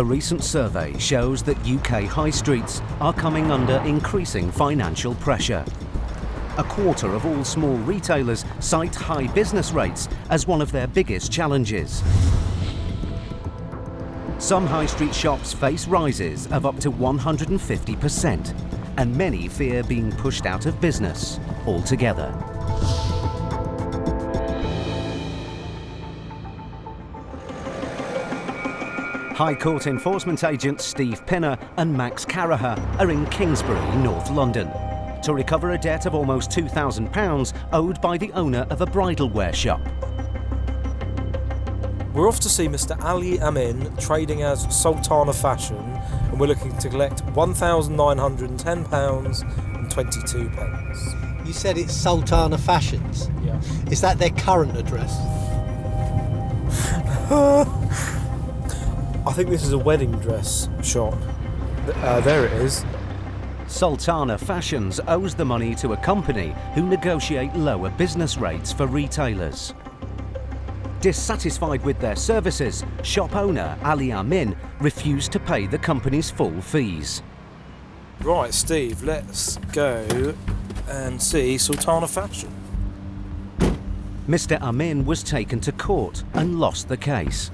A recent survey shows that UK high streets are coming under increasing financial pressure. A quarter of all small retailers cite high business rates as one of their biggest challenges. Some high street shops face rises of up to 150%, and many fear being pushed out of business altogether. High Court Enforcement Agents Steve Pinner and Max Caraher are in Kingsbury, North London, to recover a debt of almost £2,000 owed by the owner of a bridalwear shop. We're off to see Mr. Ali Amin trading as Sultana Fashion, and we're looking to collect £1,910.22. You said it's Sultana Fashions? Yeah. Is that their current address? I think this is a wedding dress shop. There it is. Sultana Fashions owes the money to a company who negotiate lower business rates for retailers. Dissatisfied with their services, shop owner Ali Amin refused to pay the company's full fees. Right, Steve, let's go and see Sultana Fashion. Mr. Amin was taken to court and lost the case.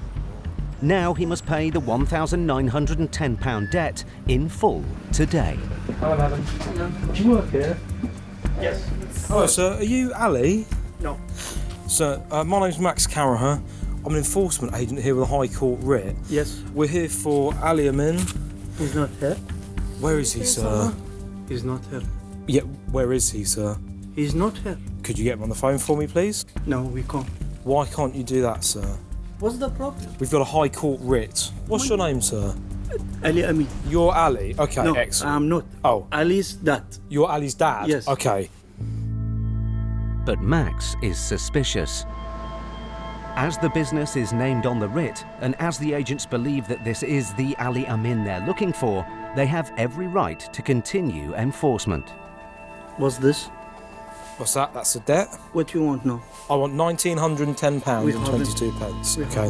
Now he must pay the £1,910 debt in full today. Hello, madam. Do you work here? Yes. Hello, sir. Are you Ali? No. Sir, my name's Max Caraher. I'm an enforcement agent here with a High Court writ. Yes. We're here for Ali Amin. He's not here. Where is he, sir? He's not here. Yeah, where is he, sir? He's not here. Could you get him on the phone for me, please? No, we can't. Why can't you do that, sir? What's the problem? We've got a High Court writ. What's your name, sir? Ali Amin. You're Ali. Okay, No, excellent. I'm not. Oh. Ali's dad. You're Ali's dad? Yes. Okay. But Max is suspicious. As the business is named on the writ, and as the agents believe that this is the Ali Amin they're looking for, they have every right to continue enforcement. What's this? What's that? That's a debt? What you want now? I want £1,910.22. Okay.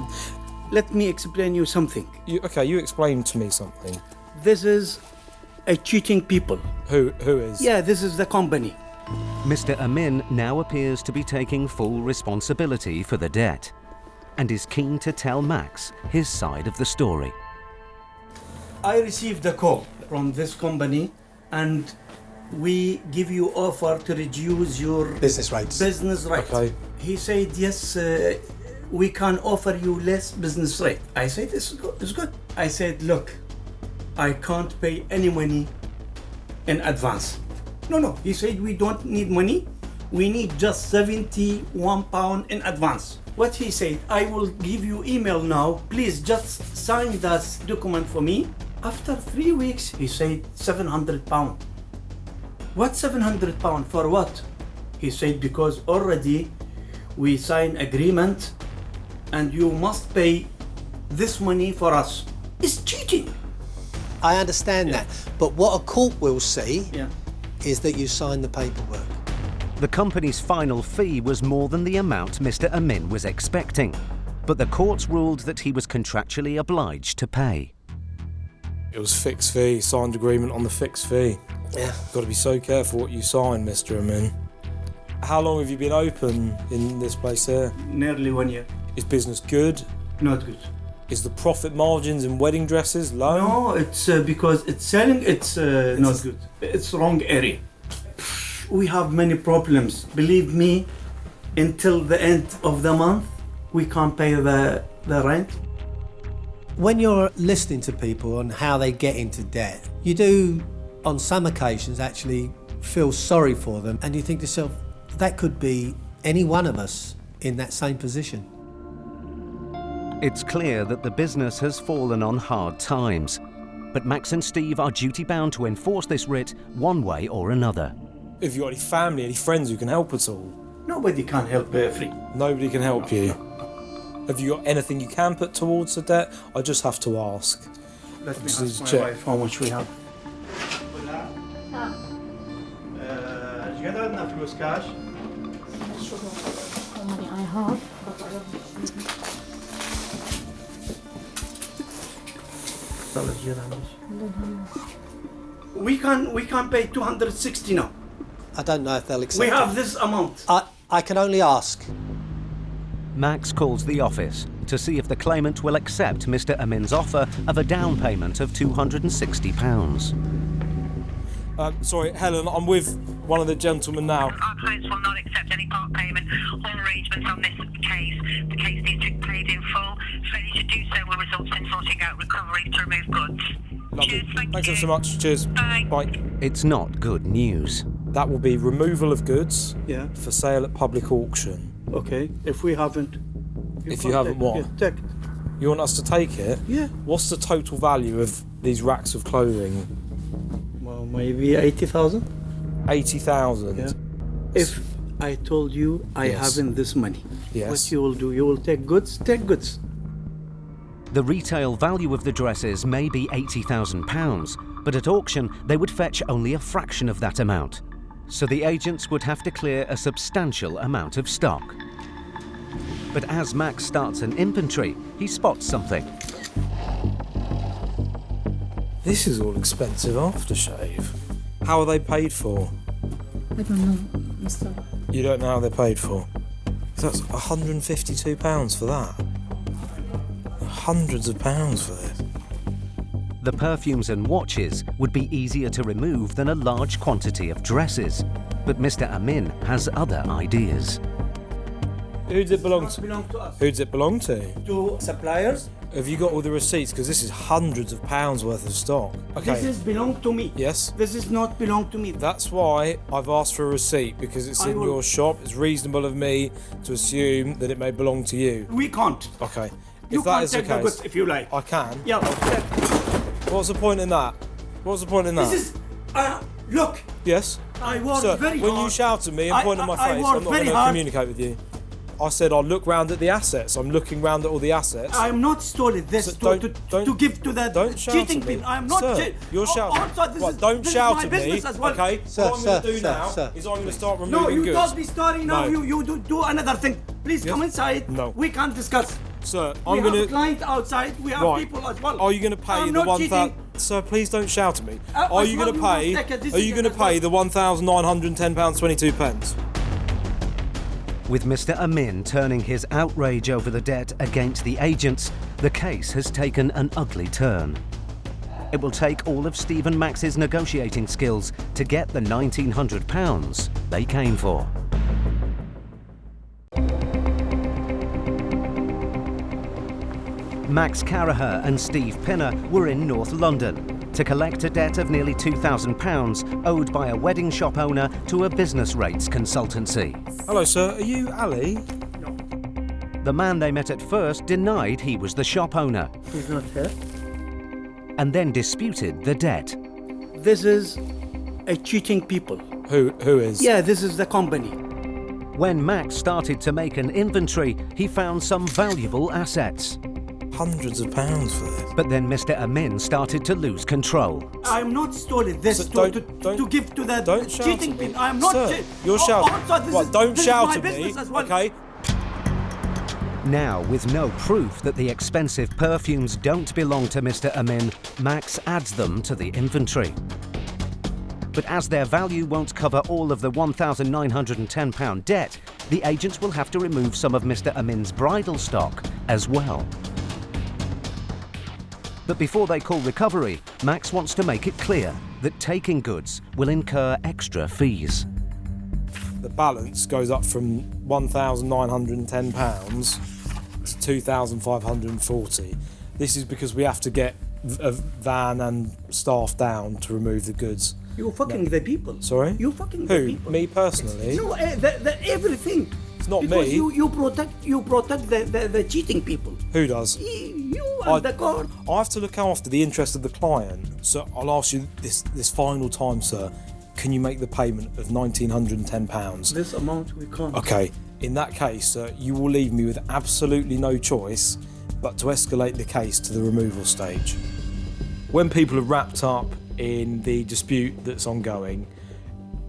Let me explain you something. You explain to me something. This is a cheating people. Who is? Yeah, this is the company. Mr. Amin now appears to be taking full responsibility for the debt and is keen to tell Max his side of the story. I received a call from this company and we give you offer to reduce your Business rates. Okay. He said, yes, we can offer you less business rate. I said, it's good. I said, look, I can't pay any money in advance. No. He said, we don't need money. We need just £71 in advance. What he said, I will give you email now. Please just sign that document for me. After 3 weeks, he said £700. What £700 for what? He said, because already we signed agreement and you must pay this money for us. It's cheating. I understand that, but what a court will see Yeah. is that you signed the paperwork. The company's final fee was more than the amount Mr. Amin was expecting, but the courts ruled that he was contractually obliged to pay. It was fixed fee, signed agreement on the fixed fee. Yeah. Got to be so careful what you sign, Mr. Amin. How long have you been open in this place here? Nearly 1 year. Is business good? Not good. Is the profit margins in wedding dresses low? No, it's because it's selling, it's not good. It's wrong area. We have many problems. Believe me, until the end of the month, we can't pay the rent. When you're listening to people on how they get into debt, you do, on some occasions, actually feel sorry for them, and you think to yourself, that could be any one of us in that same position. It's clear that the business has fallen on hard times, but Max and Steve are duty-bound to enforce this writ one way or another. Have you got any family, any friends who can help at all? Nobody can help free. Nobody can help you. Have you got anything you can put towards the debt? I just have to ask. Let me Just ask my check. wife how much we have. فلوس cash? How many I have? We can pay 260 now. I don't know if they'll accept We it. have this amount. I can only ask. Max calls the office to see if the claimant will accept Mr. Amin's offer of a down payment of £260. Sorry, Helen, I'm with one of the gentlemen now. Our clients will not accept any part payment or arrangements on this case. The case needs to be paid in full. Failure to do so will result in sorting out recovery to remove goods. Lovely. Cheers, thank Thanks you. ever so much. Cheers. Bye. Bye. It's not good news. That will be removal of goods Yeah. for sale at public auction. Okay. If we haven't. If you haven't what? Take it. You want us to take it? Yeah. What's the total value of these racks of clothing? Well, maybe 80,000. 80,000. Yeah. If I told you I Yes. haven't this money, Yes. what you will do? You will take goods. Take goods. The retail value of the dresses may be £80,000, but at auction they would fetch only a fraction of that amount. So the agents would have to clear a substantial amount of stock. But as Max starts an inventory, he spots something. This is all expensive aftershave. How are they paid for? I don't know, Mr. You don't know how they're paid for? That's £152 for that. Hundreds of pounds for this. The perfumes and watches would be easier to remove than a large quantity of dresses. But Mr. Amin has other ideas. Who does it belong Does to? not belong to us. Who does it belong to? To suppliers. Have you got all the receipts? Because this is hundreds of pounds worth of stock. Okay. This is belong to me. Yes. This is not belong to me. That's why I've asked for a receipt, because it's I in will- your shop. It's reasonable of me to assume that it may belong to you. We can't. Okay. You If that can't is the take the goods case, if you like. I can. Yeah. What's the point in that? What's the point in that? This is. Look. Yes. I work Sir, very when hard. you shout at me and I- point at my I face, work I'm not very going to hard. communicate with you. I said I'll look round at the assets. I'm looking round at all the assets. I'm not stolen this So to give to the don't shout cheating at me. people. I'm not. Sir, you're shouting. Also, this Right, is, don't this shout is my at me. business as well. Okay. Sir, what I'm going to sir, do sir, now sir. is I'm going to start removing No, you goods. don't be starting now. No. You do another thing. Please Yes. come inside. No. We can't discuss. Sir, We I'm have going a to. client outside. We have Right. people as well. Are you going to pay I'm the not 1,000? cheating. Sir, please don't shout at me. As Are you well going to you must pay? take a Are you decision going to as well. pay the £1,910.22? With Mr. Amin turning his outrage over the debt against the agents, the case has taken an ugly turn. It will take all of Steve and Max's negotiating skills to get the £1,900 they came for. Max Caraher and Steve Pinner were in North London to collect a debt of nearly £2,000 owed by a wedding shop owner to a business rates consultancy. Hello, sir. Are you Ali? The man they met at first denied he was the shop owner He's not here. and then disputed the debt. This is a cheating people. Who is? Yeah, this is the company. When Max started to make an inventory, he found some valuable assets. Hundreds of pounds for this. But then Mr. Amin started to lose control. I'm not stolen this So to don't- give to the Don't shout cheating at me. people. I'm not. Sir, you're shouting. Also, this Right, is, don't this shout is at my me, business as well. okay? Now, with no proof that the expensive perfumes don't belong to Mr. Amin, Max adds them to the inventory. But as their value won't cover all of the £1,910 debt, the agents will have to remove some of Mr. Amin's bridal stock as well. But before they call recovery, Max wants to make it clear that taking goods will incur extra fees. The balance goes up from £1,910 to £2,540. This is because we have to get a van and staff down to remove the goods. You fucking the people. Sorry? You fucking the Who? people. Me personally? No, everything. It's not because me. You protect the cheating people. Who does? You are the court. I have to look after the interest of the client. So I'll ask you this final time, sir. Can you make the payment of £1,910? This amount we can't. Okay. In that case, sir, you will leave me with absolutely no choice but to escalate the case to the removal stage. When people are wrapped up in the dispute that's ongoing,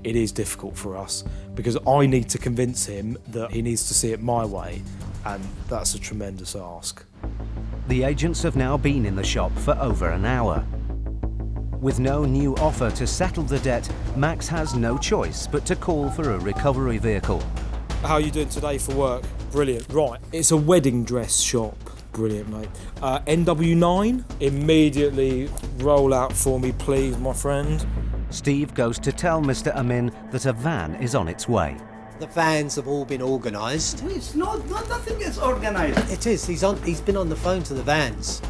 it is difficult for us because I need to convince him that he needs to see it my way, and that's a tremendous ask. The agents have now been in the shop for over an hour. With no new offer to settle the debt, Max has no choice but to call for a recovery vehicle. How are you doing today for work? Brilliant. Right, it's a wedding dress shop. Brilliant, mate. NW9, immediately roll out for me, please, my friend. Steve goes to tell Mr. Amin that a van is on its way. The vans have all been organised. It's nothing is organized. It is. He's been on the phone to the vans.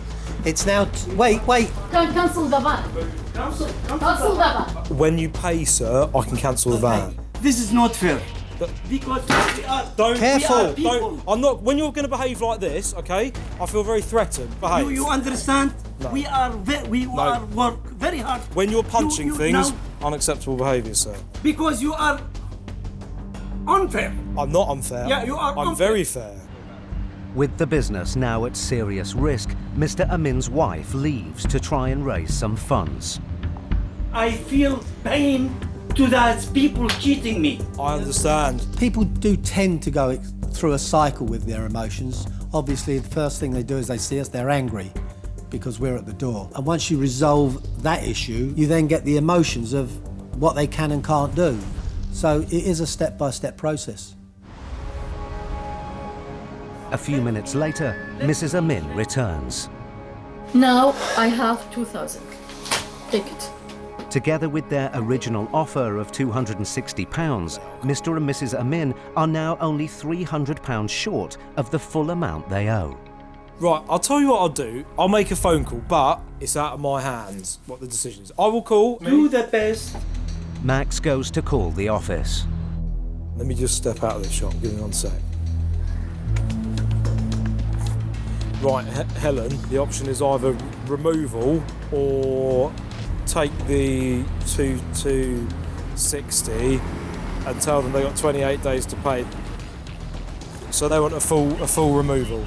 It's now. Wait. Cancel the van. Cancel the van. When you pay, sir, I can cancel the van. This is not fair. Because we are. Careful. I'm not. When you're going to behave like this, okay? I feel very threatened. Behave. You understand? No. We are work very hard. When you're punching You things, now- unacceptable behaviour, sir. Because you are unfair. I'm not unfair. Yeah, you are I'm unfair. very fair. With the business now at serious risk, Mr. Amin's wife leaves to try and raise some funds. I feel pain to those people cheating me. I understand. People do tend to go through a cycle with their emotions. Obviously, the first thing they do is they see us, they're angry because we're at the door. And once you resolve that issue, you then get the emotions of what they can and can't do. So it is a step-by-step process. A few minutes later, Mrs. Amin returns. Now I have 2,000. Take it. Together with their original offer of £260, Mr. and Mrs. Amin are now only £300 short of the full amount they owe. Right, I'll tell you what I'll do. I'll make a phone call, but it's out of my hands what the decision is. I will call. Do the best. Max goes to call the office. Let me just step out of the shop. Give me 1 sec. Right, Helen, the option is either removal or take the 260 and tell them they got 28 days to pay. So they want a full removal.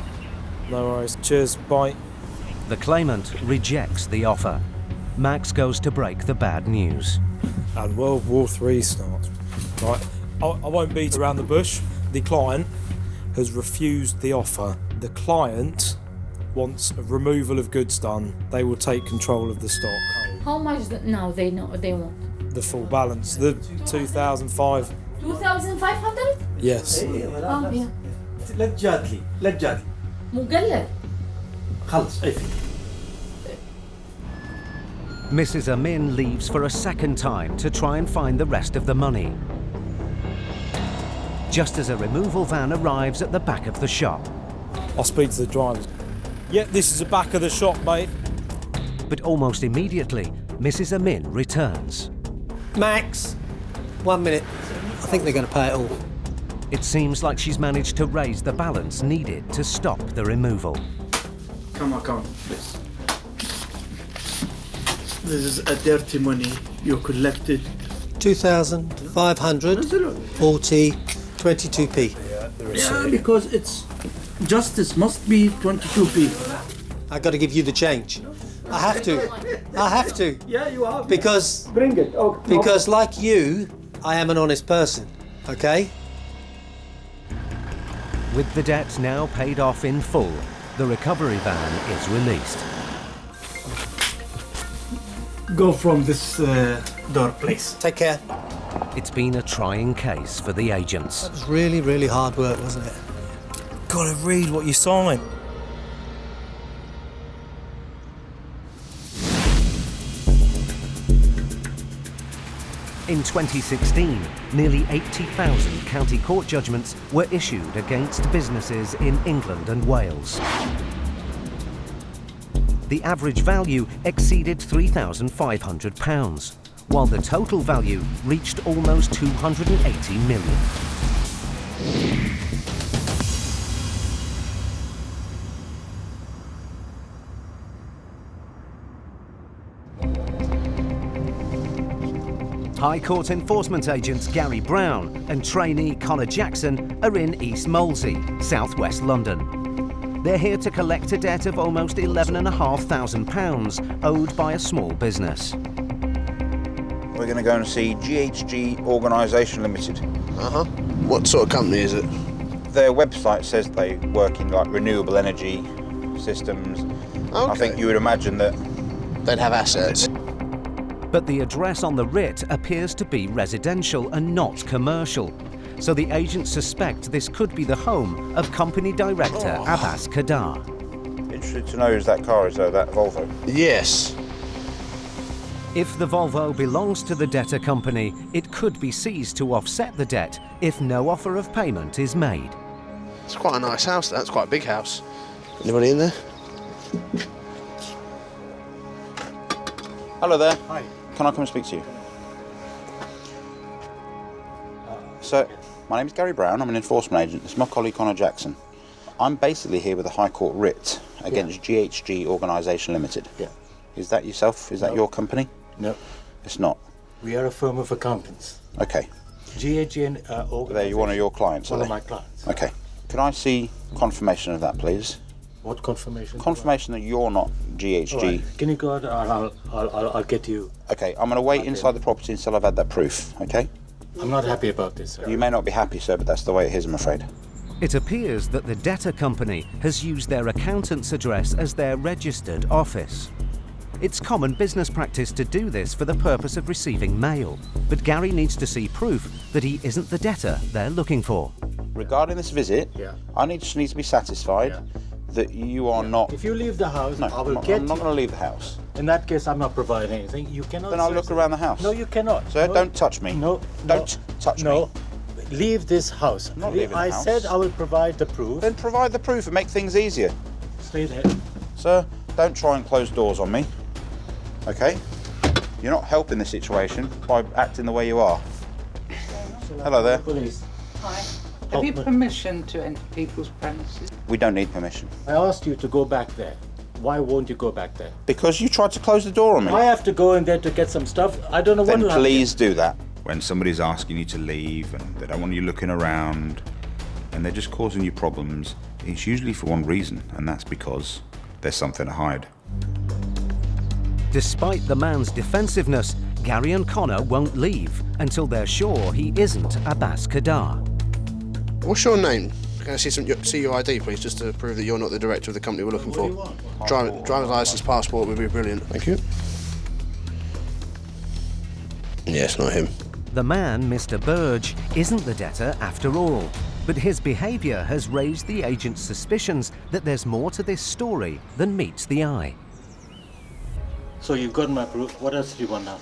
No worries. Cheers. Bye. The claimant rejects the offer. Max goes to break the bad news. And World War III starts. Right, I won't beat around the bush. The client has refused the offer. The client wants a removal of goods done. They will take control of the stock. How much now they want? The full balance, the 2005. 2,500? Yes. Yeah. let جادلي مقلل. خلص اقفل. Mrs. Amin leaves for a second time to try and find the rest of the money. Just as a removal van arrives at the back of the shop. I'll speak to the drivers. Yeah, this is the back of the shop, mate. But almost immediately, Mrs. Amin returns. Max, 1 minute. I think they're going to pay it all. It seems like she's managed to raise the balance needed to stop the removal. Come account, please. This is a dirty money you collected. 2,540, 22p. Yeah, because it's justice must be 22p. I got to give you the change. I have to. Yeah, you have. Because Bring it. Okay. Because like you, I am an honest person, okay? With the debt now paid off in full, the recovery van is released. Go from this door, please. Take care. It's been a trying case for the agents. It was really, really hard work, wasn't it? Gotta read what you sign. In 2016, nearly 80,000 county court judgments were issued against businesses in England and Wales. The average value exceeded £3,500, while the total value reached almost 280 million. High Court enforcement agents Gary Brown and trainee Connor Jackson are in East Molesey, southwest London. They're here to collect a debt of almost £11,500 owed by a small business. We're going to go and see GHG Organisation Limited. What sort of company is it? Their website says they work in like renewable energy, systems. Okay. I think you would imagine that They'd have assets. But the address on the writ appears to be residential and not commercial. So the agents suspect this could be the home of company director Abbas Kadar. interested to know whose that car is, though, that Volvo. Yes. If the Volvo belongs to the debtor company, it could be seized to offset the debt if no offer of payment is made. It's quite a nice house. That's quite a big house. Anybody in there? Hello there. Hi. Can I come and speak to you? So, my name is Gary Brown. I'm an enforcement agent. This is my colleague Connor Jackson. I'm basically here with a High Court writ against GHG Organisation Limited. Yeah. Is that yourself? Is that your company? No. It's not. We are a firm of accountants. Okay. GHG They're one of your clients, are One they? of my clients. Okay. Can I see confirmation of that, please? What confirmation? Confirmation that you're not GHG. All right. Can you go out? I'll get you. Okay, I'm going to wait inside the property until I've had that proof, okay? I'm not happy about this, sir. You may not be happy, sir, but that's the way it is, I'm afraid. It appears that the debtor company has used their accountant's address as their registered office. It's common business practice to do this for the purpose of receiving mail, but Gary needs to see proof that he isn't the debtor they're looking for. Regarding this visit, Yeah. I need to be satisfied that you are not... If you leave the house, No, I will I'm get not you. going to leave the house. In that case, I'm not providing anything. You cannot. Then I'll search look the- around the house. No, you cannot. Sir, No. don't touch me. No. Don't touch No. me. Leave this house. I'm not leaving the I house. said I will provide the proof. Then provide the proof and make things easier. Stay there. Sir, don't try and close doors on me. Okay? You're not helping the situation by acting the way you are. Hello there. Police. Hi. Have you permission to enter people's premises? We don't need permission. I asked you to go back there. Why won't you go back there? Because you tried to close the door on me. I have to go in there to get some stuff. I don't know Then when will happen. please do that. When somebody's asking you to leave and they don't want you looking around and they're just causing you problems, it's usually for one reason, and that's because there's something to hide. Despite the man's defensiveness, Gary and Connor won't leave until they're sure he isn't Abbas Kadar. What's your name? Can I see your ID, please, just to prove that you're not the director of the company we're looking for? Driver's license, passport would be brilliant. Thank you. Yeah, it's not him. The man, Mr. Burge, isn't the debtor after all, but his behaviour has raised the agent's suspicions that there's more to this story than meets the eye. So you've got my proof. What else do you want now?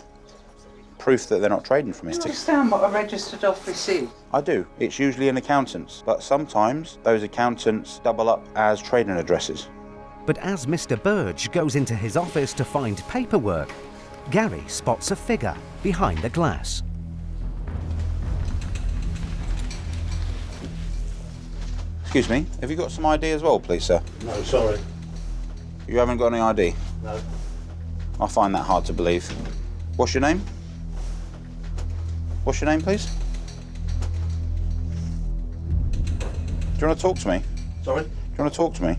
Proof that they're not trading for me. Do you understand what a registered office is? I do. It's usually an accountant's, but sometimes those accountants double up as trading addresses. But as Mr. Burge goes into his office to find paperwork, Gary spots a figure behind the glass. Excuse me, have you got some ID as well, please, sir? No, sorry. You haven't got any ID? No. I find that hard to believe. What's your name? What's your name, please? Do you want to talk to me? Sorry? Do you want to talk to me?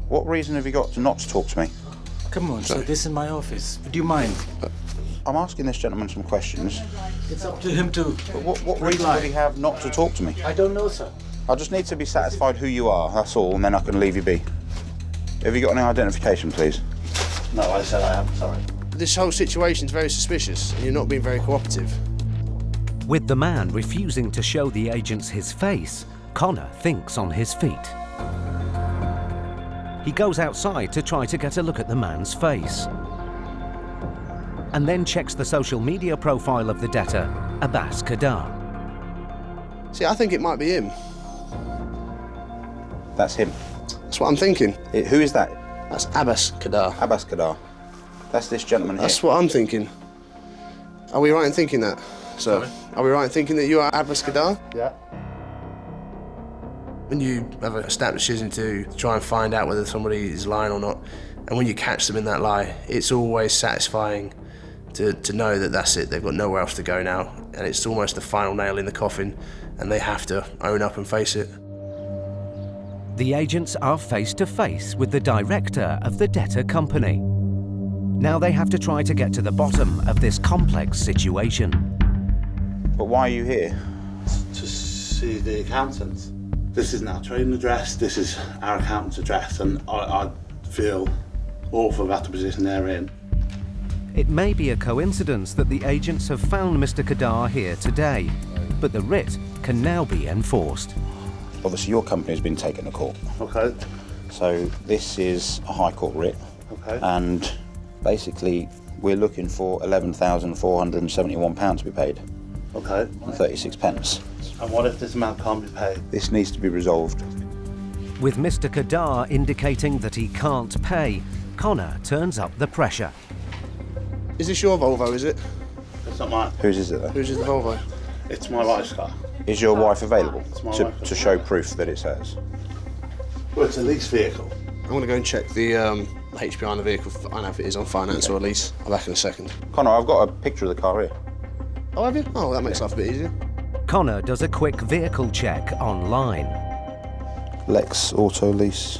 What reason have you got to not to talk to me? Come on, sir. This is my office. Would you mind? I'm asking this gentleman some questions. It's up to him to. But what reason would he have not to talk to me? I don't know, sir. I just need to be satisfied who you are, that's all, and then I can leave you be. Have you got any identification, please? No, I said I haven't. Sorry. This whole situation's very suspicious, and you're not being very cooperative. With the man refusing to show the agents his face, Connor thinks on his feet. He goes outside to try to get a look at the man's face, and then checks the social media profile of the debtor, Abbas Kadar. See, I think it might be him. That's him. That's what I'm thinking. Who is that? That's Abbas Kadar. Abbas Kadar. That's this gentleman here. That's what I'm thinking. Are we right in thinking that, sir? Sorry? Are we right in thinking that you are Abbas Kadar? Yeah. When you have a snap decision to try and find out whether somebody is lying or not, and when you catch them in that lie, it's always satisfying to know that that's it. They've got nowhere else to go now, and it's almost the final nail in the coffin, and they have to own up and face it. The agents are face to face with the director of the debtor company. Now they have to try to get to the bottom of this complex situation. But why are you here? To see the accountants. This isn't our trading address, this is our accountant's address, and feel awful about the position they're in. It may be a coincidence that the agents have found Mr. Caraher here today, but the writ can now be enforced. Obviously, your company has been taken to court. Okay. So this is a High Court writ. Okay. And basically, we're looking for £11,471 to be paid. Okay. And 36 pence. And what if this amount can't be paid? This needs to be resolved. With Mr. Caraher indicating that he can't pay, Connor turns up the pressure. Is this your Volvo, is it? It's not mine. Whose is it then? Whose is the Volvo? It's my wife's car. Is your wife available It's my to wife. show proof that it's hers? Well, it's a lease vehicle. I'm going to go and check the HPI on the vehicle. I don't know if it is on finance or a lease. I'll be back in a second. Connor, I've got a picture of the car here. Oh, have you? Oh, that makes life a bit easier. Connor does a quick vehicle check online. Lex Auto Lease.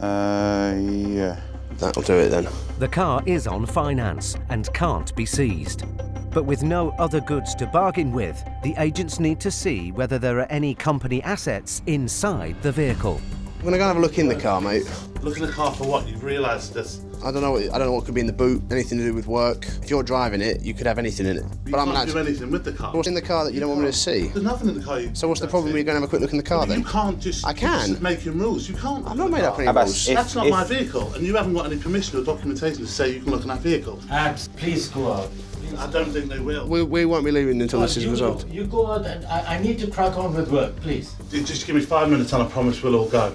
Yeah. That'll do it then. The car is on finance and can't be seized. But with no other goods to bargain with, the agents need to see whether there are any company assets inside the vehicle. I'm going to go and have a look in the car, mate. Look in the car for what? You've realised this. I don't know what could be in the boot, anything to do with work. If you're driving it, you could have anything in it. You can't do anything with the car. What's in the car that you don't want me to see? There's nothing in the car. So what's the problem with you going to have a quick look in the car then? You can't just I can. just make your rules. You can't. I've not made up any Abbas, rules. That's not my vehicle, and you haven't got any permission or documentation to say you can look in that vehicle. Abs, please go out. I don't think they will. We won't be leaving until this is resolved. You go out, and I need to crack on with work, please. Just give me 5 minutes and I promise we'll all go.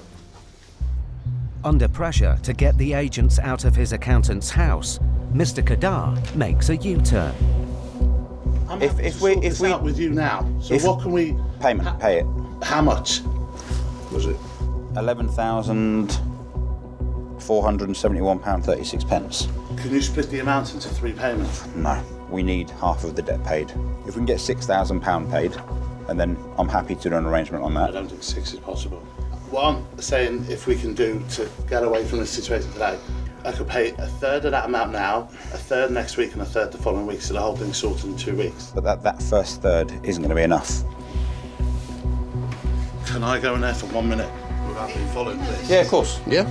Under pressure to get the agents out of his accountant's house, Mr. Caraher makes a U-turn. If we out with you now, so what can we pay it? How much was it? £11,471.36. Can you split the amount into 3 payments? No, we need half of the debt paid. If we can get £6,000 paid, and then I'm happy to do an arrangement on that. I don't think 6 is possible. What I'm saying, if we can do to get away from this situation today, I could pay a third of that amount now, a third next week, and a third the following week, so the whole thing's sorted in 2 weeks. But that first third isn't going to be enough. Can I go in there for 1 minute without being followed, please? Yeah, of course. Yeah.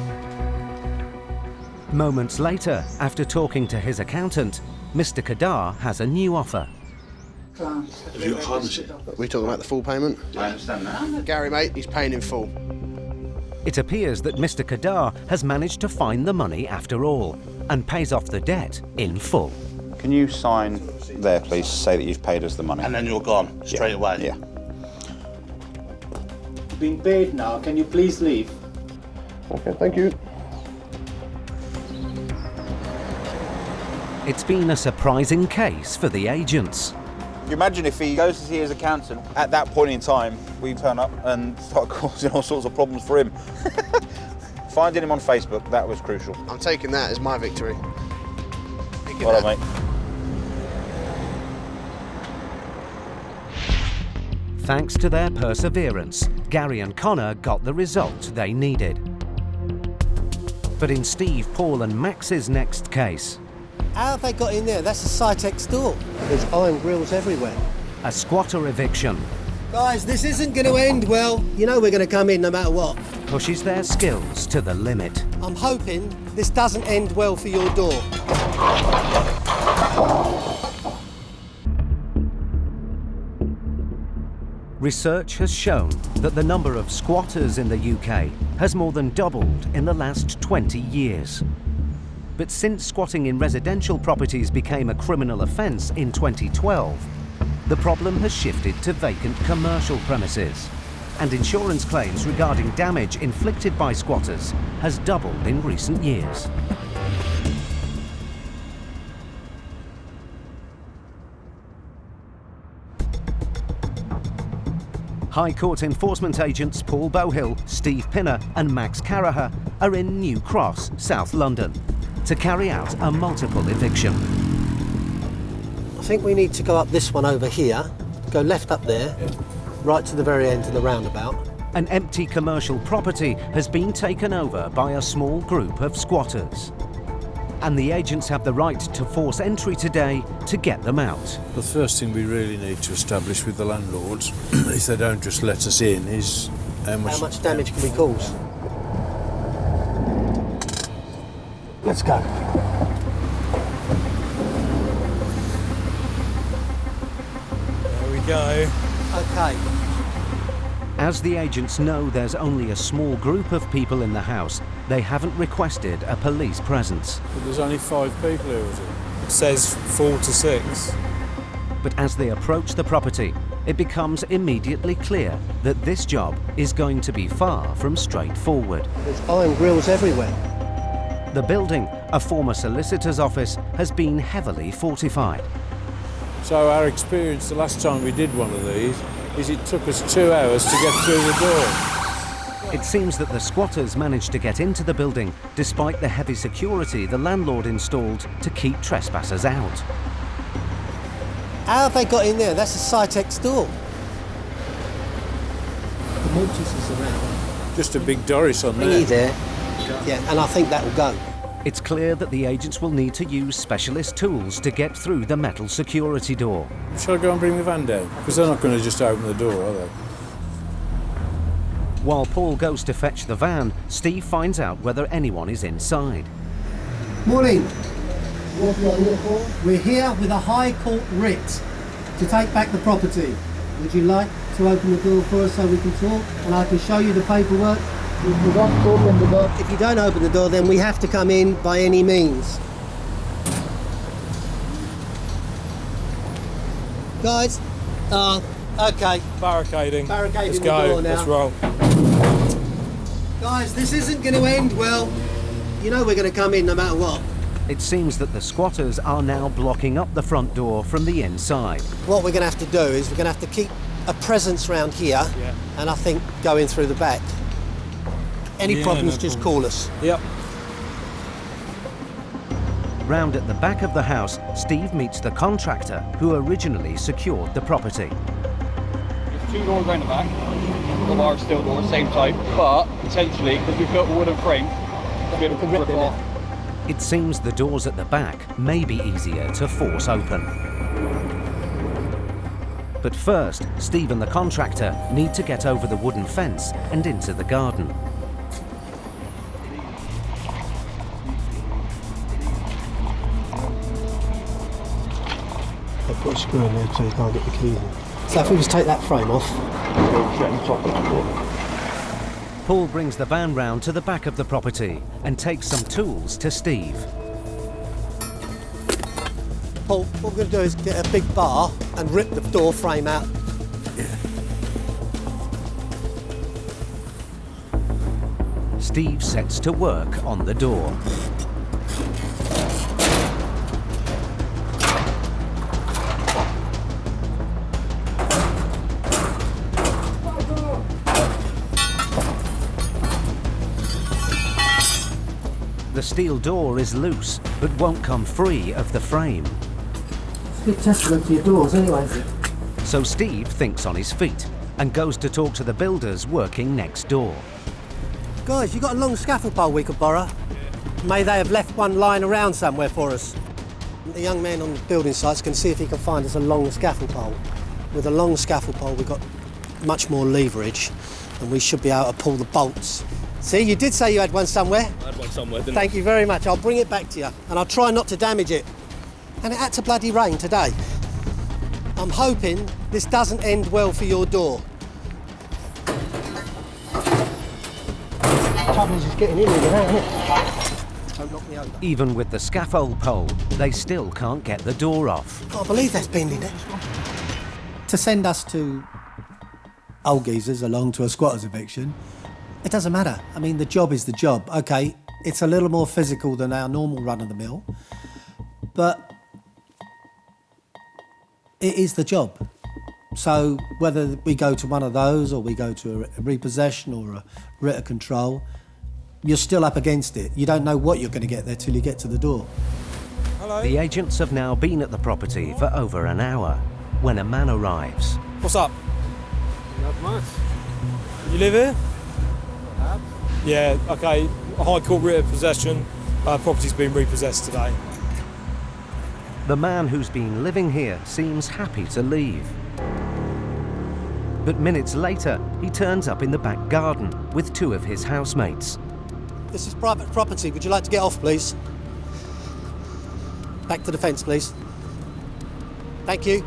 Moments later, after talking to his accountant, Mr. Caraher has a new offer. Have you got a partnership? We're talking about the full payment? I understand that. Gary, mate, he's paying in full. It appears that Mr. Caraher has managed to find the money after all and pays off the debt in full. Can you sign there, please, say that you've paid us the money? And then you're gone, straight away? Yeah. Being paid now, can you please leave? Okay, thank you. It's been a surprising case for the agents. You imagine if he goes to see his accountant, at that point in time, we turn up and start causing all sorts of problems for him. Finding him on Facebook, that was crucial. I'm taking that as my victory. Well done, mate. Thanks to their perseverance, Gary and Connor got the result they needed. But in Steve, Paul and Max's next case, How have they got in there? That's a Cytex door. There's iron grills everywhere. a squatter eviction Guys, this isn't going to end well. You know we're going to come in no matter what. pushes their skills to the limit. I'm hoping this doesn't end well for your door. Research has shown that the number of squatters in the UK has more than doubled in the last 20 years. But since squatting in residential properties became a criminal offence in 2012, the problem has shifted to vacant commercial premises, and insurance claims regarding damage inflicted by squatters has doubled in recent years. High Court enforcement agents Paul Bohill, Steve Pinner and Max Caraher are in New Cross, South London, to carry out a multiple eviction. I think we need to go up this one over here, go left up there, right to the very end of the roundabout. An empty commercial property has been taken over by a small group of squatters. And the agents have the right to force entry today to get them out. The first thing we really need to establish with the landlords, if they don't just let us in, is how much damage can we cause? Let's go. There we go. Okay. As the agents know there's only a small group of people in the house, they haven't requested a police presence. But there's only 5 people here, is it? It says 4 to 6. But as they approach the property, it becomes immediately clear that this job is going to be far from straightforward. There's iron grills everywhere. The building, a former solicitor's office, has been heavily fortified. So our experience the last time we did one of these is it took us 2 hours to get through the door. It seems that the squatters managed to get into the building despite the heavy security the landlord installed to keep trespassers out. How have they got in there? That's a Cytex door. The mortise is around. Just a big Doris on Thingy there. there. Yeah, and I think that will go. It's clear that the agents will need to use specialist tools to get through the metal security door. Shall I go and bring the van down? Because they're not going to just open the door, are they? While Paul goes to fetch the van, Steve finds out whether anyone is inside. Morning. We're here with a High Court writ to take back the property. Would you like to open the door for us so we can talk and I can show you the paperwork? If you don't open the door, if you don't open the door, then we have to come in by any means. Guys, okay. Barricading. Barricading Let's the go. door now. Let's roll. Guys, this isn't going to end well. You know we're going to come in no matter what. It seems that the squatters are now blocking up the front door from the inside. What we're going to have to do is we're going to have to keep a presence round here, and I think going through the back. Any problems, just call us. Yep. Round at the back of the house, Steve meets the contractor who originally secured the property. There's 2 doors around the back of our steel doors, same type, but potentially, because we've got a wooden frame, we'll be able to rip them off. It seems the doors at the back may be easier to force open. But first, Steve and the contractor need to get over the wooden fence and into the garden. I've put a screw in there so you can't get the keys in. So if we just take that frame off. Paul brings the van round to the back of the property and takes some tools to Steve. Paul, what we're going to do is get a big bar and rip the door frame out. Steve sets to work on the door. The steel door is loose, but won't come free of the frame. It's a good testament to your doors anyway. So Steve thinks on his feet and goes to talk to the builders working next door. Guys, you got a long scaffold pole we could borrow? May they have left one lying around somewhere for us. The young man on the building sites can see if he can find us a long scaffold pole. With a long scaffold pole, we've got much more leverage and we should be able to pull the bolts. See, you did say you had one somewhere. I had one somewhere, didn't Thank you very much. I'll bring it back to you and I'll try not to damage it. And it had to bloody rain today. I'm hoping this doesn't end well for your door. The trouble is just getting in here now, isn't it? Don't knock me over. Even with the scaffold pole, they still can't get the door off. Can't believe that's bending it. To send us to old geezers along to a squatter's eviction, it doesn't matter. I mean, the job is the job. Okay, it's a little more physical than our normal run-of-the-mill, but it is the job. So whether we go to one of those or we go to a repossession or a writ of control, you're still up against it. You don't know what you're going to get there till you get to the door. Hello. The agents have now been at the property for over an hour when a man arrives. What's up? Not much. You live here? Yeah, okay. A High Court writ of possession. Property's been repossessed today. The man who's been living here seems happy to leave. But minutes later, he turns up in the back garden with 2 of his housemates. This is private property. Would you like to get off, please? Back to the fence, please. Thank you.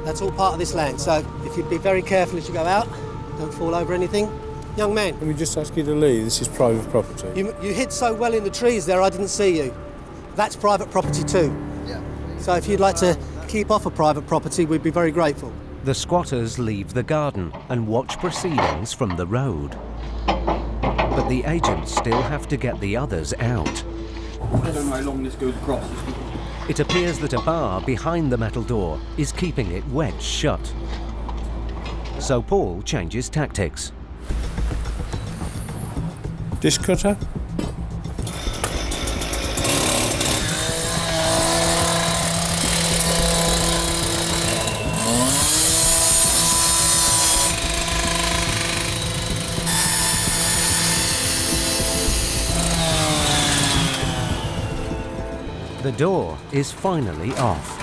That's all part of this land, so if you'd be very careful as you go out, don't fall over anything. Young man. Can we just ask you to leave? This is private property. You hid so well in the trees there, I didn't see you. That's private property too. Yeah. So if you'd like to keep off of private property, we'd be very grateful. The squatters leave the garden and watch proceedings from the road. But the agents still have to get the others out. I don't know how long this goes across. It appears that a bar behind the metal door is keeping it wedged shut. So Paul changes tactics. Disc cutter? The door is finally off.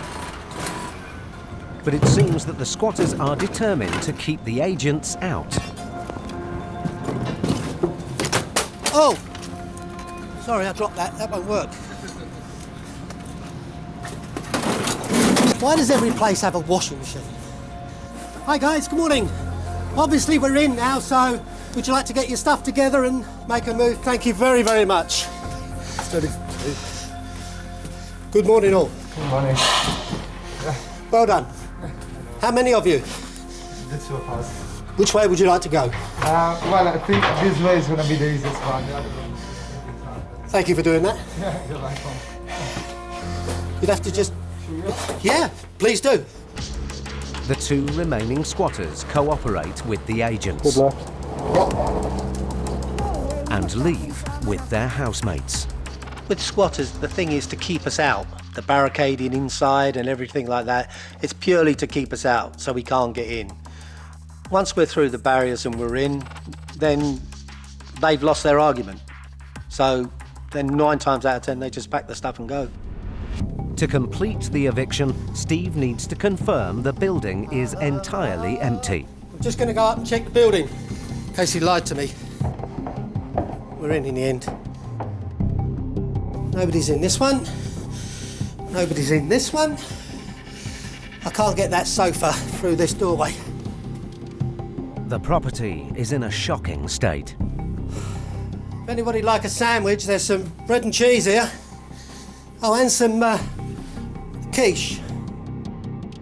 But it seems that the squatters are determined to keep the agents out. Oh! Sorry, I dropped that. That won't work. Why does every place have a washing machine? Hi guys, good morning. Obviously we're in now, so would you like to get your stuff together and make a move? Thank you very, very much. Steady. Good morning all. Good morning. Well done. How many of you? The two of us. Which way would you like to go? Well, I think this way is going to be the easiest one. The other one is Thank you for doing that. Yeah, you're welcome. You'd have to just... Yeah, please do. The two remaining squatters cooperate with the agents. Good luck. And leave with their housemates. With squatters, the thing is to keep us out. The barricading inside and everything like that, it's purely to keep us out so we can't get in. Once we're through the barriers and we're in, then they've lost their argument. So then 9 times out of 10, they just pack the stuff and go. To complete the eviction, Steve needs to confirm the building is entirely empty. I'm just going to go up and check the building, in case he lied to me. We're in the end. Nobody's in this one. Nobody's in this one. I can't get that sofa through this doorway. The property is in a shocking state. If anybody'd like a sandwich, there's some bread and cheese here. Oh, and some quiche.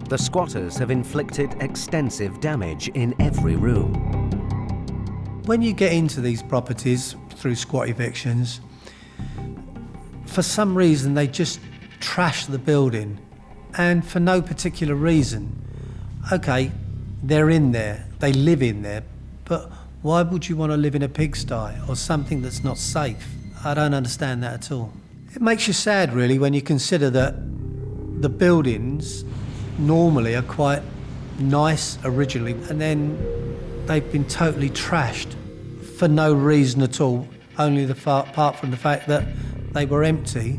The squatters have inflicted extensive damage in every room. When you get into these properties through squat evictions, for some reason they just trash the building, and for no particular reason. Okay, they're in there, they live in there, but why would you want to live in a pigsty or something that's not safe? I don't understand that at all. It makes you sad really when you consider that the buildings normally are quite nice originally, and then they've been totally trashed for no reason at all, only apart from the fact that they were empty,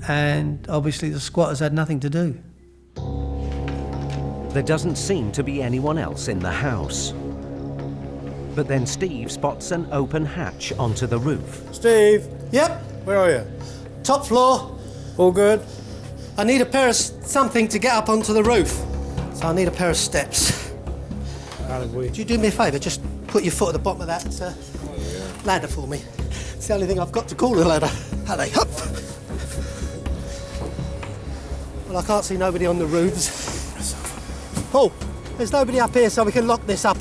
and obviously the squatters had nothing to do. There doesn't seem to be anyone else in the house. But then Steve spots an open hatch onto the roof. Steve? Yep. Where are you? Top floor. All good? I need a pair of something to get up onto the roof. So I need a pair of steps. Would you do me a favour? Just put your foot at the bottom of that ladder for me. It's the only thing I've got to call a ladder. Allez, up. Well, I can't see nobody on the roofs. Oh, there's nobody up here, so we can lock this up.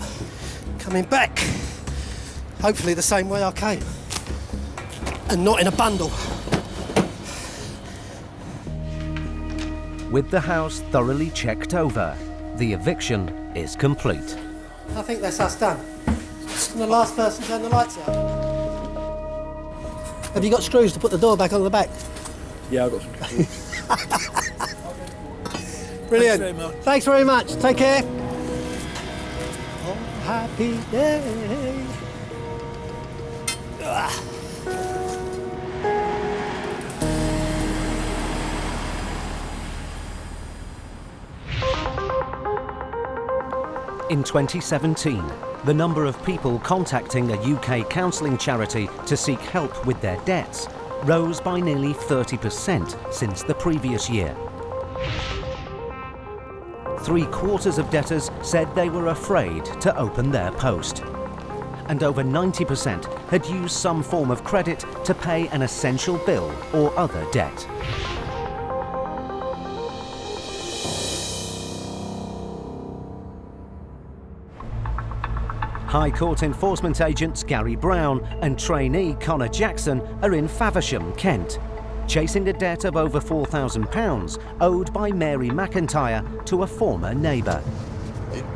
Coming back. Hopefully the same way I came. And not in a bundle. With the house thoroughly checked over, the eviction is complete. I think that's us done. And the last person turned the lights out. Have you got screws to put the door back on the back? Yeah, I've got some screws. Brilliant. Thanks very much. Thanks very much. Take care. Oh, happy day. In 2017, the number of people contacting a UK counselling charity to seek help with their debts rose by nearly 30% since the previous year. 3/4 of debtors said they were afraid to open their post. And over 90% had used some form of credit to pay an essential bill or other debt. High Court enforcement agents Gary Brown and trainee Connor Jackson are in Faversham, Kent, chasing a debt of over £4,000 owed by Mary McIntyre to a former neighbour.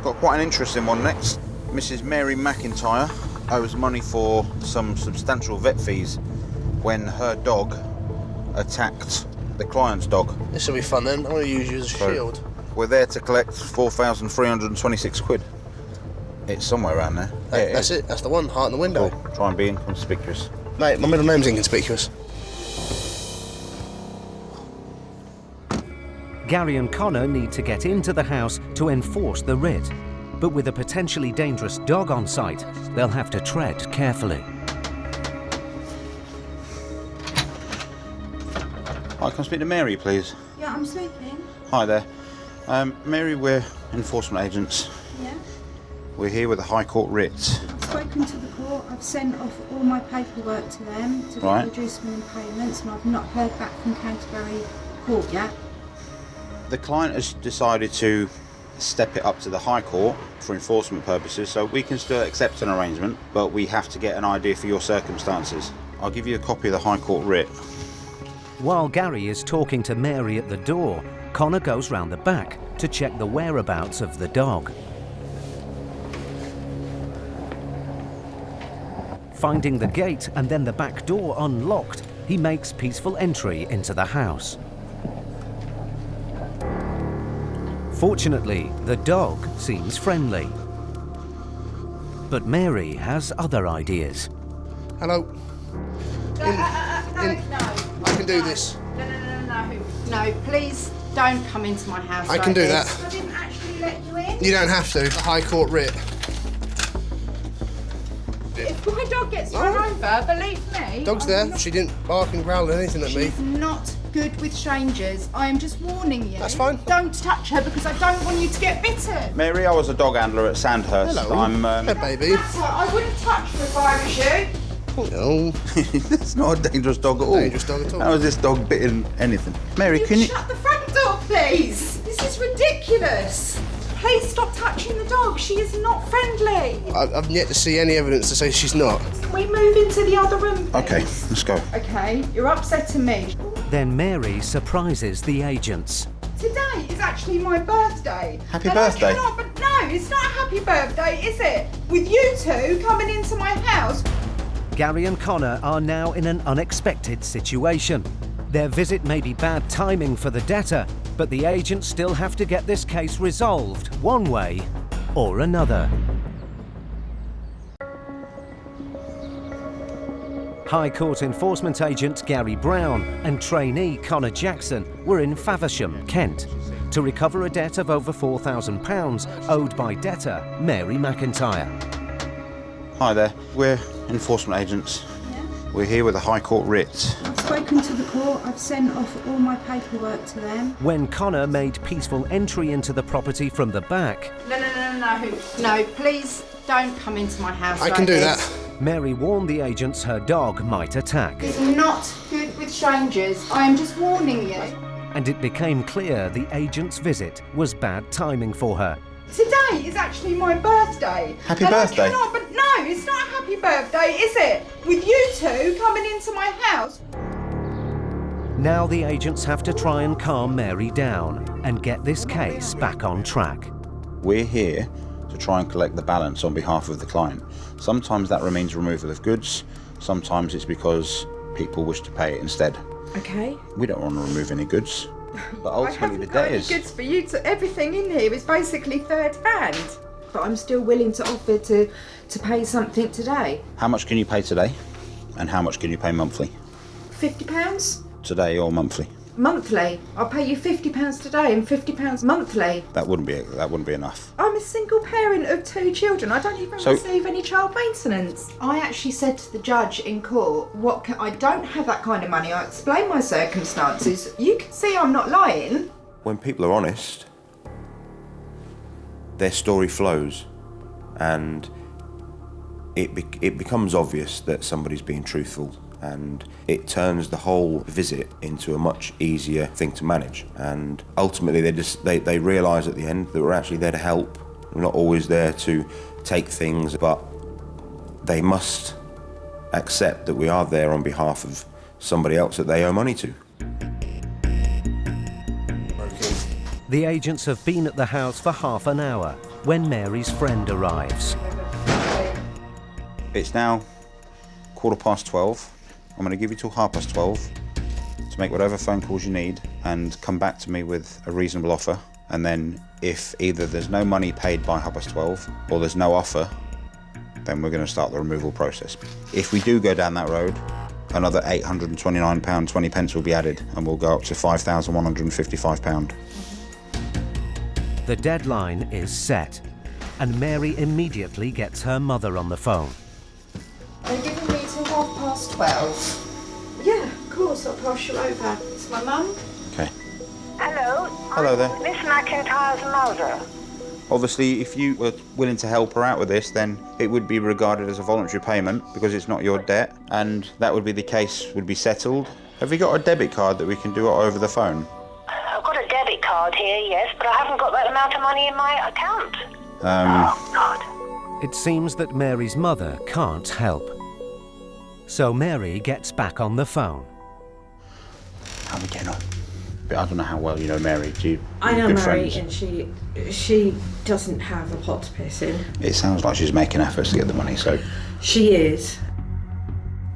Got quite an interesting one next. Mrs. Mary McIntyre owes money for some substantial vet fees when her dog attacked the client's dog. This will be fun then. I'm going to use you as a shield. We're there to collect £4,326. It's somewhere around there. That's it. That's the one. Heart in the window. Cool. Try and be inconspicuous. Mate, my middle name's inconspicuous. Gary and Connor need to get into the house to enforce the writ. But with a potentially dangerous dog on site, they'll have to tread carefully. Hi, can I speak to Mary, please? Yeah, I'm sleeping. Hi there. Mary, we're enforcement agents. Yeah. We're here with a High Court writ. I've spoken to the court. I've sent off all my paperwork to them to reduce me in payments, and I've not heard back from Canterbury Court yet. The client has decided to step it up to the High Court for enforcement purposes, so we can still accept an arrangement, but we have to get an idea for your circumstances. I'll give you a copy of the High Court writ. While Gary is talking to Mary at the door, Connor goes round the back to check the whereabouts of the dog. Finding the gate and then the back door unlocked, he makes peaceful entry into the house. Fortunately, the dog seems friendly. But Mary has other ideas. Hello. I can do this. No, please don't come into my house. I can do that. I didn't actually let you in. You don't have to. The High Court writ. If my dog gets run over, believe me. Dog's there. She didn't bark and growl or anything at me. She's not good with strangers. I am just warning you. That's fine. Don't touch her because I don't want you to get bitten. Mary, I was a dog handler at Sandhurst. Hello. I'm, Hey, baby. That's what I wouldn't touch her if I was you. No. It's not a dangerous dog at all. Dangerous dog at all. How is this dog bitten anything? Mary, can you... Shut the front door, please. This is ridiculous. Please stop touching the dog. She is not friendly. I've yet to see any evidence to say she's not. Can we move into the other room, please? Okay, let's go. Okay, you're upsetting me. Then Mary surprises the agents. Today is actually my birthday. Happy and birthday. I cannot, but no, it's not a happy birthday, is it? With you two coming into my house. Gary and Connor are now in an unexpected situation. Their visit may be bad timing for the debtor, but the agents still have to get this case resolved one way or another. High Court enforcement agent Gary Brown and trainee Connor Jackson were in Faversham, Kent, to recover a debt of over £4,000 owed by debtor Mary McIntyre. Hi there. We're enforcement agents. Yeah. We're here with a High Court writ. I've spoken to the court. I've sent off all my paperwork to them. When Connor made peaceful entry into the property from the back, No, please don't come into my house. I can do that. Mary warned the agents her dog might attack. It's not good with strangers. I am just warning you. And it became clear the agent's visit was bad timing for her. Today is actually my birthday. Happy birthday. I cannot, but no, it's not a happy birthday, is it? With you two coming into my house. Now the agents have to try and calm Mary down and get this case back on track. We're here to try and collect the balance on behalf of the client. Sometimes that means removal of goods, sometimes it's because people wish to pay it instead. Okay. We don't want to remove any goods, but ultimately I haven't the got debt any is... goods for you to. Everything in here is basically third hand. But I'm still willing to offer to pay something today. How much can you pay today? And how much can you pay monthly? £50? Today or monthly? monthly. I'll pay you £50 today and £50 monthly. That wouldn't be enough. I'm a single parent of 2 children. I don't even receive any child maintenance. I actually said to the judge in court, I don't have that kind of money. I explained my circumstances. You can see I'm not lying. When people are honest, their story flows, and it becomes obvious that somebody's being truthful, and it turns the whole visit into a much easier thing to manage. And ultimately they realise at the end that we're actually there to help. We're not always there to take things, but they must accept that we are there on behalf of somebody else that they owe money to. The agents have been at the house for half an hour when Mary's friend arrives. It's now 12:15. I'm going to give you till 12:30 to make whatever phone calls you need and come back to me with a reasonable offer. And then if either there's no money paid by 12:30 or there's no offer, then we're going to start the removal process. If we do go down that road, another £829.20 will be added, and we'll go up to £5,155. The deadline is set, and Mary immediately gets her mother on the phone. They're giving me till 12:30. Yeah, of course, I'll pass you over. It's my mum. Okay. Hello. Hello there. Miss McIntyre's mother. Obviously, if you were willing to help her out with this, then it would be regarded as a voluntary payment because it's not your debt, and that would be the case would be settled. Have you got a debit card that we can do it over the phone? I've got a debit card here, yes, but I haven't got that amount of money in my account. Oh, God. It seems that Mary's mother can't help. So Mary gets back on the phone. How are we getting on? I don't know how well you know Mary. Do you? I know good Mary, friends? and she doesn't have a pot to piss in. It sounds like she's making efforts to get the money, so... She is.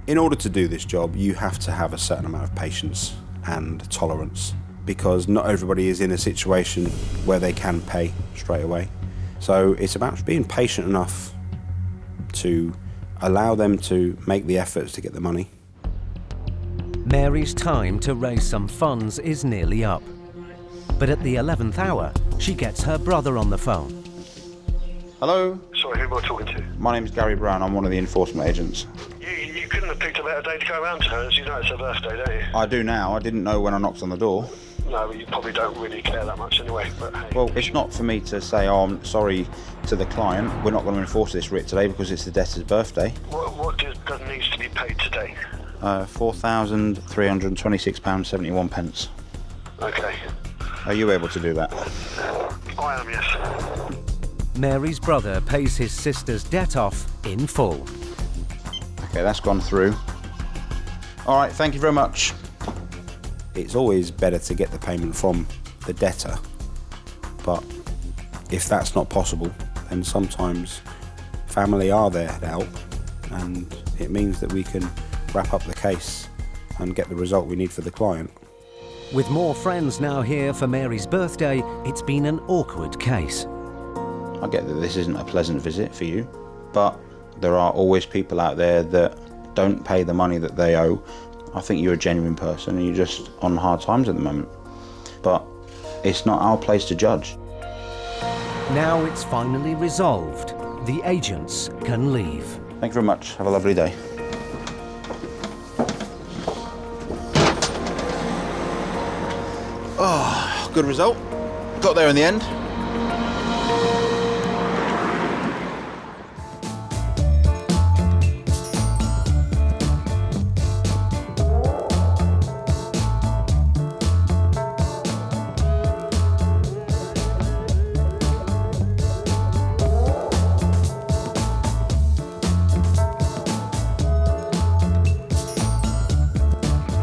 In order to do this job, you have to have a certain amount of patience and tolerance, because not everybody is in a situation where they can pay straight away. So it's about being patient enough to allow them to make the efforts to get the money. Mary's time to raise some funds is nearly up. But at the 11th hour, she gets her brother on the phone. Hello? Sorry, who am I talking to? My name's Gary Brown. I'm one of the enforcement agents. You couldn't have picked a better day to go around to her. You know it's her birthday, don't you? I do now. I didn't know when I knocked on the door. No, but you probably don't really care that much anyway. But hey. Well, it's not for me to say, oh, I'm sorry to the client. We're not going to enforce this writ today because it's the debtor's birthday. What needs to be paid today? £4,326.71. Okay. Are you able to do that? I am, yes. Mary's brother pays his sister's debt off in full. Okay, that's gone through. All right, thank you very much. It's always better to get the payment from the debtor, but if that's not possible, then sometimes family are there to help, and it means that we can wrap up the case and get the result we need for the client. With more friends now here for Mary's birthday, it's been an awkward case. I get that this isn't a pleasant visit for you, but there are always people out there that don't pay the money that they owe. I think you're a genuine person and you're just on hard times at the moment. But it's not our place to judge. Now it's finally resolved. The agents can leave. Thank you very much. Have a lovely day. Oh, good result. Got there in the end.